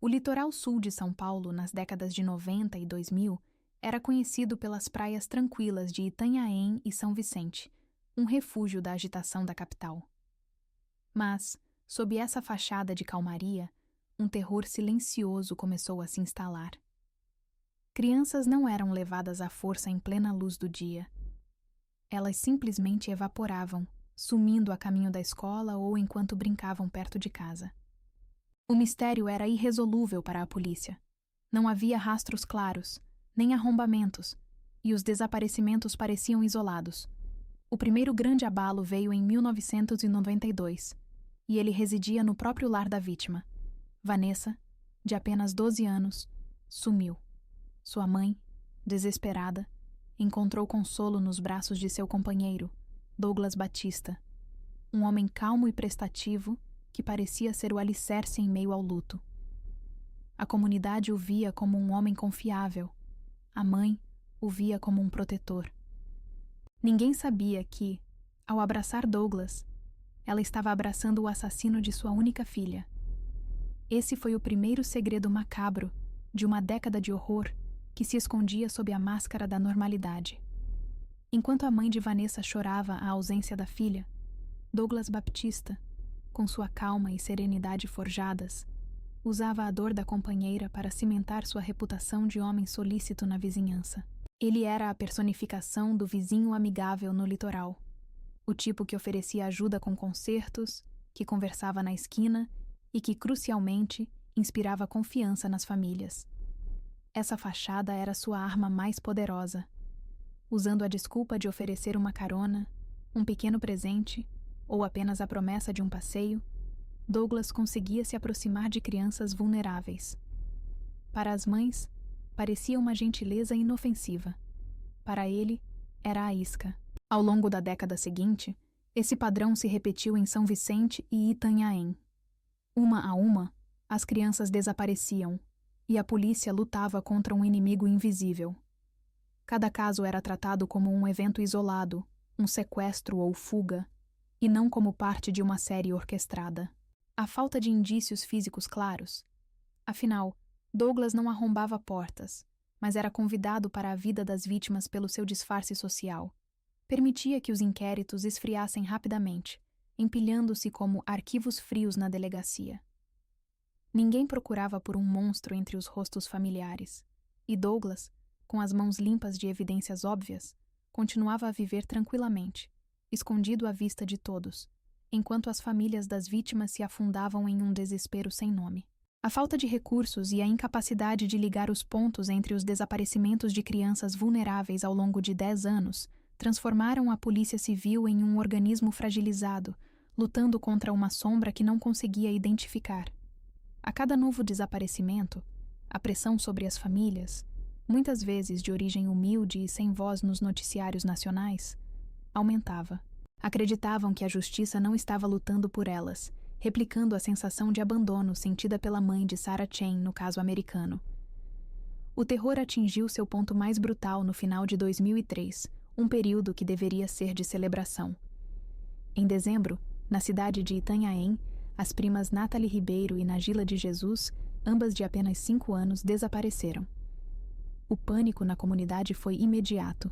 O litoral sul de São Paulo, nas décadas de 90 e 2000, era conhecido pelas praias tranquilas de Itanhaém e São Vicente, um refúgio da agitação da capital. Mas, sob essa fachada de calmaria, um terror silencioso começou a se instalar. Crianças não eram levadas à força em plena luz do dia. Elas simplesmente evaporavam, sumindo a caminho da escola ou enquanto brincavam perto de casa. O mistério era irresolúvel para a polícia. Não havia rastros claros, nem arrombamentos, e os desaparecimentos pareciam isolados. O primeiro grande abalo veio em 1992, e ele residia no próprio lar da vítima. Vanessa, de apenas 12 anos, sumiu. Sua mãe, desesperada, encontrou consolo nos braços de seu companheiro, Douglas Batista, um homem calmo e prestativo que parecia ser o alicerce em meio ao luto. A comunidade o via como um homem confiável. A mãe o via como um protetor. Ninguém sabia que, ao abraçar Douglas, ela estava abraçando o assassino de sua única filha. Esse foi o primeiro segredo macabro de uma década de horror que se escondia sob a máscara da normalidade. Enquanto a mãe de Vanessa chorava a ausência da filha, Douglas Baptista, com sua calma e serenidade forjadas, usava a dor da companheira para cimentar sua reputação de homem solícito na vizinhança. Ele era a personificação do vizinho amigável no litoral, o tipo que oferecia ajuda com concertos, que conversava na esquina e que, crucialmente, inspirava confiança nas famílias. Essa fachada era sua arma mais poderosa. Usando a desculpa de oferecer uma carona, um pequeno presente ou apenas a promessa de um passeio, Douglas conseguia se aproximar de crianças vulneráveis. Para as mães, parecia uma gentileza inofensiva. Para ele, era a isca. Ao longo da década seguinte, esse padrão se repetiu em São Vicente e Itanhaém. Uma a uma, as crianças desapareciam, e a polícia lutava contra um inimigo invisível. Cada caso era tratado como um evento isolado, um sequestro ou fuga, e não como parte de uma série orquestrada. A falta de indícios físicos claros. Afinal, Douglas não arrombava portas, mas era convidado para a vida das vítimas pelo seu disfarce social. Permitia que os inquéritos esfriassem rapidamente, empilhando-se como arquivos frios na delegacia. Ninguém procurava por um monstro entre os rostos familiares, e Douglas, com as mãos limpas de evidências óbvias, continuava a viver tranquilamente, escondido à vista de todos, enquanto as famílias das vítimas se afundavam em um desespero sem nome. A falta de recursos e a incapacidade de ligar os pontos entre os desaparecimentos de crianças vulneráveis ao longo de 10 anos transformaram a Polícia Civil em um organismo fragilizado, lutando contra uma sombra que não conseguia identificar. A cada novo desaparecimento, a pressão sobre as famílias, muitas vezes de origem humilde e sem voz nos noticiários nacionais, aumentava. Acreditavam que a justiça não estava lutando por elas, replicando a sensação de abandono sentida pela mãe de Sarah Chain no caso americano. O terror atingiu seu ponto mais brutal no final de 2003, um período que deveria ser de celebração. Em dezembro, na cidade de Itanhaém, as primas Nathalie Ribeiro e Nagila de Jesus, ambas de apenas 5 anos, desapareceram. O pânico na comunidade foi imediato.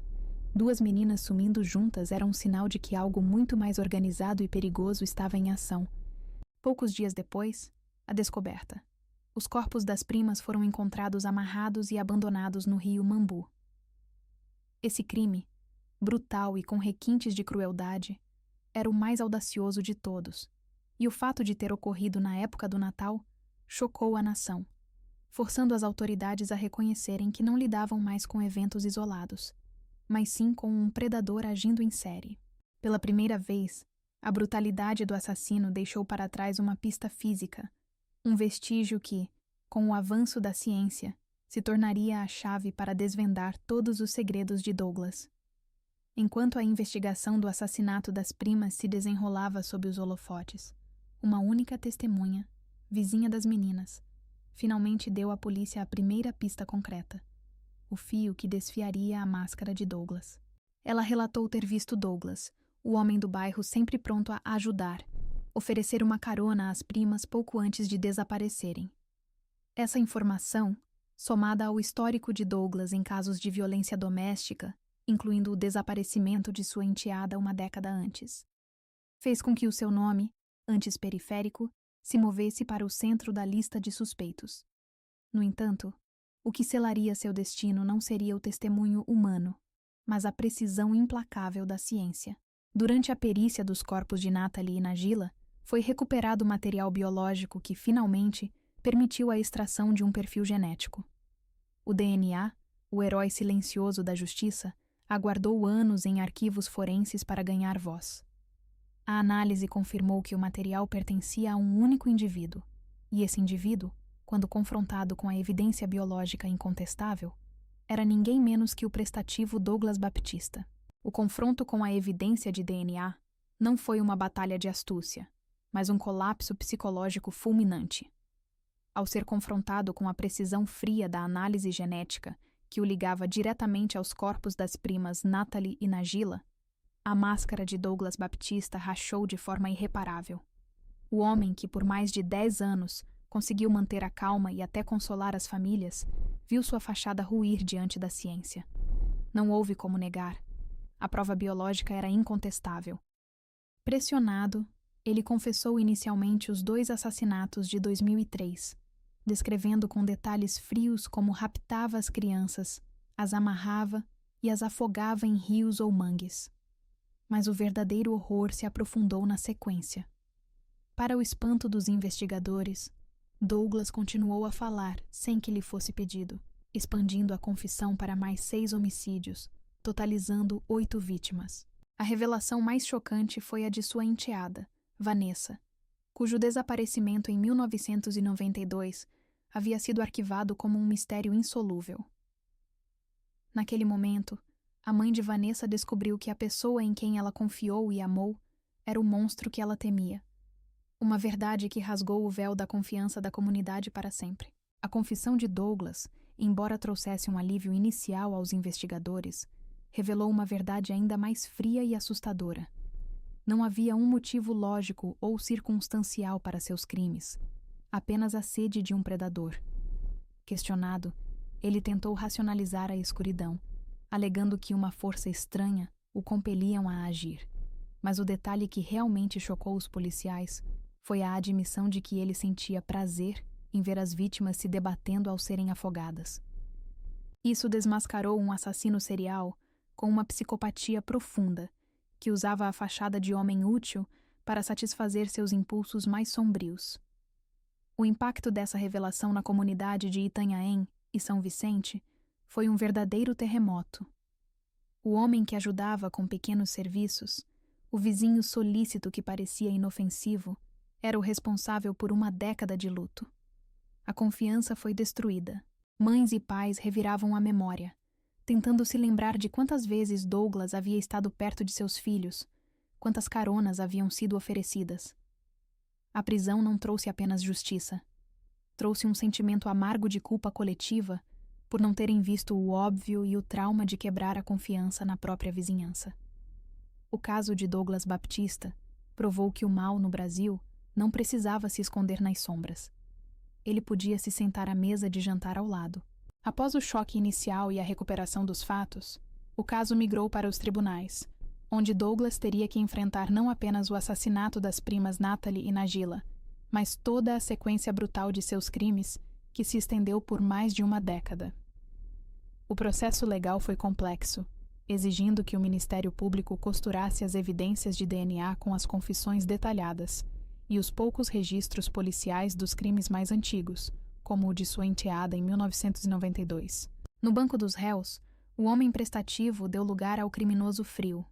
2 meninas sumindo juntas era um sinal de que algo muito mais organizado e perigoso estava em ação. Poucos dias depois, a descoberta. Os corpos das primas foram encontrados amarrados e abandonados no rio Mambu. Esse crime, brutal e com requintes de crueldade, era o mais audacioso de todos, e o fato de ter ocorrido na época do Natal chocou a nação, forçando as autoridades a reconhecerem que não lidavam mais com eventos isolados, mas sim com um predador agindo em série. Pela primeira vez, a brutalidade do assassino deixou para trás uma pista física, um vestígio que, com o avanço da ciência, se tornaria a chave para desvendar todos os segredos de Douglas. Enquanto a investigação do assassinato das primas se desenrolava sob os holofotes, uma única testemunha, vizinha das meninas, finalmente deu à polícia a primeira pista concreta: o fio que desfiaria a máscara de Douglas. Ela relatou ter visto Douglas, o homem do bairro sempre pronto a ajudar, oferecer uma carona às primas pouco antes de desaparecerem. Essa informação, somada ao histórico de Douglas em casos de violência doméstica, incluindo o desaparecimento de sua enteada uma década antes, fez com que o seu nome, antes periférico, se movesse para o centro da lista de suspeitos. No entanto, o que selaria seu destino não seria o testemunho humano, mas a precisão implacável da ciência. Durante a perícia dos corpos de Natalie e Nagila, foi recuperado material biológico que, finalmente, permitiu a extração de um perfil genético. O DNA, o herói silencioso da justiça, aguardou anos em arquivos forenses para ganhar voz. A análise confirmou que o material pertencia a um único indivíduo, e esse indivíduo, quando confrontado com a evidência biológica incontestável, era ninguém menos que o prestativo Douglas Baptista. O confronto com a evidência de DNA não foi uma batalha de astúcia, mas um colapso psicológico fulminante. Ao ser confrontado com a precisão fria da análise genética que o ligava diretamente aos corpos das primas Natalie e Nagila, a máscara de Douglas Baptista rachou de forma irreparável. O homem que por mais de 10 anos conseguiu manter a calma e até consolar as famílias, viu sua fachada ruir diante da ciência. Não houve como negar. A prova biológica era incontestável. Pressionado, ele confessou inicialmente os 2 assassinatos de 2003, descrevendo com detalhes frios como raptava as crianças, as amarrava e as afogava em rios ou mangues. Mas o verdadeiro horror se aprofundou na sequência. Para o espanto dos investigadores, Douglas continuou a falar sem que lhe fosse pedido, expandindo a confissão para mais 6 homicídios, totalizando 8 vítimas. A revelação mais chocante foi a de sua enteada, Vanessa, cujo desaparecimento em 1992 havia sido arquivado como um mistério insolúvel. Naquele momento, a mãe de Vanessa descobriu que a pessoa em quem ela confiou e amou era o monstro que ela temia. Uma verdade que rasgou o véu da confiança da comunidade para sempre. A confissão de Douglas, embora trouxesse um alívio inicial aos investigadores, revelou uma verdade ainda mais fria e assustadora. Não havia um motivo lógico ou circunstancial para seus crimes, apenas a sede de um predador. Questionado, ele tentou racionalizar a escuridão, alegando que uma força estranha o compeliam a agir. Mas o detalhe que realmente chocou os policiais foi a admissão de que ele sentia prazer em ver as vítimas se debatendo ao serem afogadas. Isso desmascarou um assassino serial com uma psicopatia profunda, que usava a fachada de homem útil para satisfazer seus impulsos mais sombrios. O impacto dessa revelação na comunidade de Itanhaém e São Vicente foi um verdadeiro terremoto. O homem que ajudava com pequenos serviços, o vizinho solícito que parecia inofensivo, era o responsável por uma década de luto. A confiança foi destruída. Mães e pais reviravam a memória, tentando se lembrar de quantas vezes Douglas havia estado perto de seus filhos, quantas caronas haviam sido oferecidas. A prisão não trouxe apenas justiça. Trouxe um sentimento amargo de culpa coletiva por não terem visto o óbvio e o trauma de quebrar a confiança na própria vizinhança. O caso de Douglas Baptista provou que o mal no Brasil não precisava se esconder nas sombras. Ele podia se sentar à mesa de jantar ao lado. Após o choque inicial e a recuperação dos fatos, o caso migrou para os tribunais, onde Douglas teria que enfrentar não apenas o assassinato das primas Natalie e Nagila, mas toda a sequência brutal de seus crimes, que se estendeu por mais de uma década. O processo legal foi complexo, exigindo que o Ministério Público costurasse as evidências de DNA com as confissões detalhadas e os poucos registros policiais dos crimes mais antigos, como o de sua enteada em 1992. No banco dos réus, o homem prestativo deu lugar ao criminoso frio.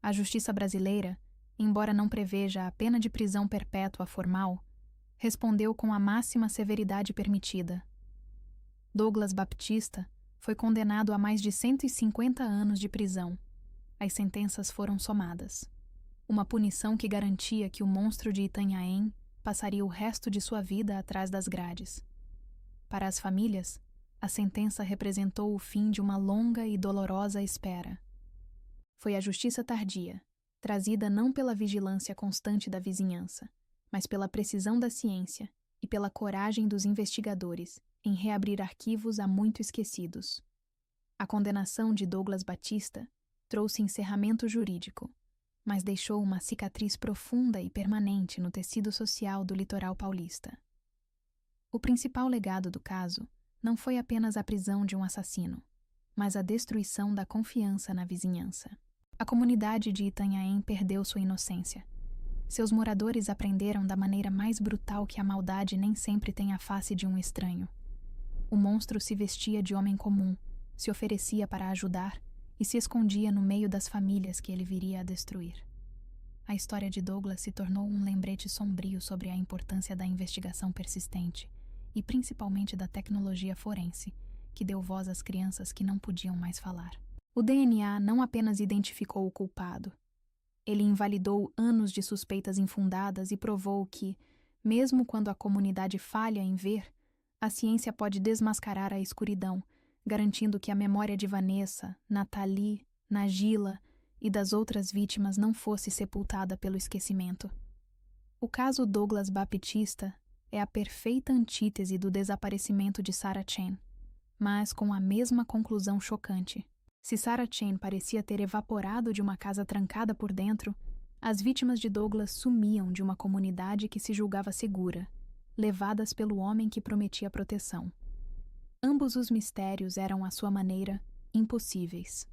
A justiça brasileira, embora não preveja a pena de prisão perpétua formal, respondeu com a máxima severidade permitida. Douglas Baptista foi condenado a mais de 150 anos de prisão. As sentenças foram somadas. Uma punição que garantia que o monstro de Itanhaém passaria o resto de sua vida atrás das grades. Para as famílias, a sentença representou o fim de uma longa e dolorosa espera. Foi a justiça tardia, trazida não pela vigilância constante da vizinhança, mas pela precisão da ciência, e pela coragem dos investigadores em reabrir arquivos há muito esquecidos. A condenação de Douglas Batista trouxe encerramento jurídico, mas deixou uma cicatriz profunda e permanente no tecido social do litoral paulista. O principal legado do caso não foi apenas a prisão de um assassino, mas a destruição da confiança na vizinhança. A comunidade de Itanhaém perdeu sua inocência. Seus moradores aprenderam da maneira mais brutal que a maldade nem sempre tem a face de um estranho. O monstro se vestia de homem comum, se oferecia para ajudar e se escondia no meio das famílias que ele viria a destruir. A história de Douglas se tornou um lembrete sombrio sobre a importância da investigação persistente e principalmente da tecnologia forense, que deu voz às crianças que não podiam mais falar. O DNA não apenas identificou o culpado. Ele invalidou anos de suspeitas infundadas e provou que, mesmo quando a comunidade falha em ver, a ciência pode desmascarar a escuridão, garantindo que a memória de Vanessa, Nathalie, Nagila e das outras vítimas não fosse sepultada pelo esquecimento. O caso Douglas Batista é a perfeita antítese do desaparecimento de Sarah Chen, mas com a mesma conclusão chocante. Se Sarah Chen parecia ter evaporado de uma casa trancada por dentro, as vítimas de Douglas sumiam de uma comunidade que se julgava segura, levadas pelo homem que prometia proteção. Ambos os mistérios eram, à sua maneira, impossíveis.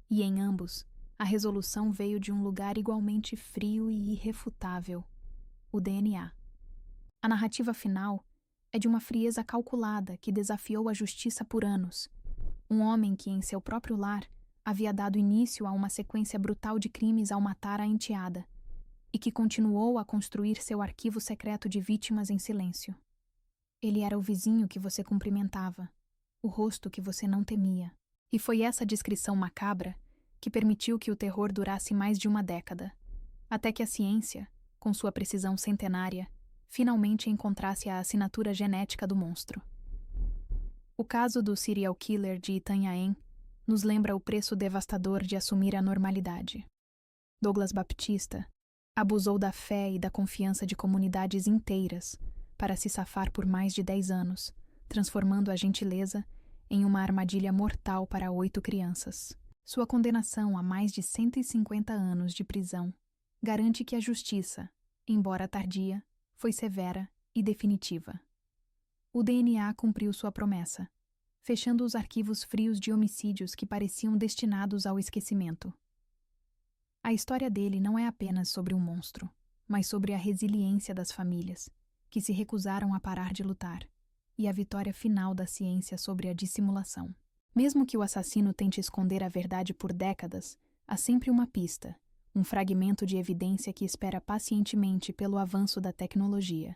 E em ambos, a resolução veio de um lugar igualmente frio e irrefutável: o DNA. A narrativa final é de uma frieza calculada que desafiou a justiça por anos. Um homem que, em seu próprio lar, havia dado início a uma sequência brutal de crimes ao matar a enteada, e que continuou a construir seu arquivo secreto de vítimas em silêncio. Ele era o vizinho que você cumprimentava, o rosto que você não temia. E foi essa descrição macabra que permitiu que o terror durasse mais de uma década, até que a ciência, com sua precisão centenária, finalmente encontrasse a assinatura genética do monstro. O caso do serial killer de Itanhaém nos lembra o preço devastador de assumir a normalidade. Douglas Batista abusou da fé e da confiança de comunidades inteiras para se safar por mais de 10 anos, transformando a gentileza em uma armadilha mortal para 8 crianças. Sua condenação a mais de 150 anos de prisão garante que a justiça, embora tardia, foi severa e definitiva. O DNA cumpriu sua promessa, fechando os arquivos frios de homicídios que pareciam destinados ao esquecimento. A história dele não é apenas sobre um monstro, mas sobre a resiliência das famílias, que se recusaram a parar de lutar, e a vitória final da ciência sobre a dissimulação. Mesmo que o assassino tente esconder a verdade por décadas, há sempre uma pista, um fragmento de evidência que espera pacientemente pelo avanço da tecnologia.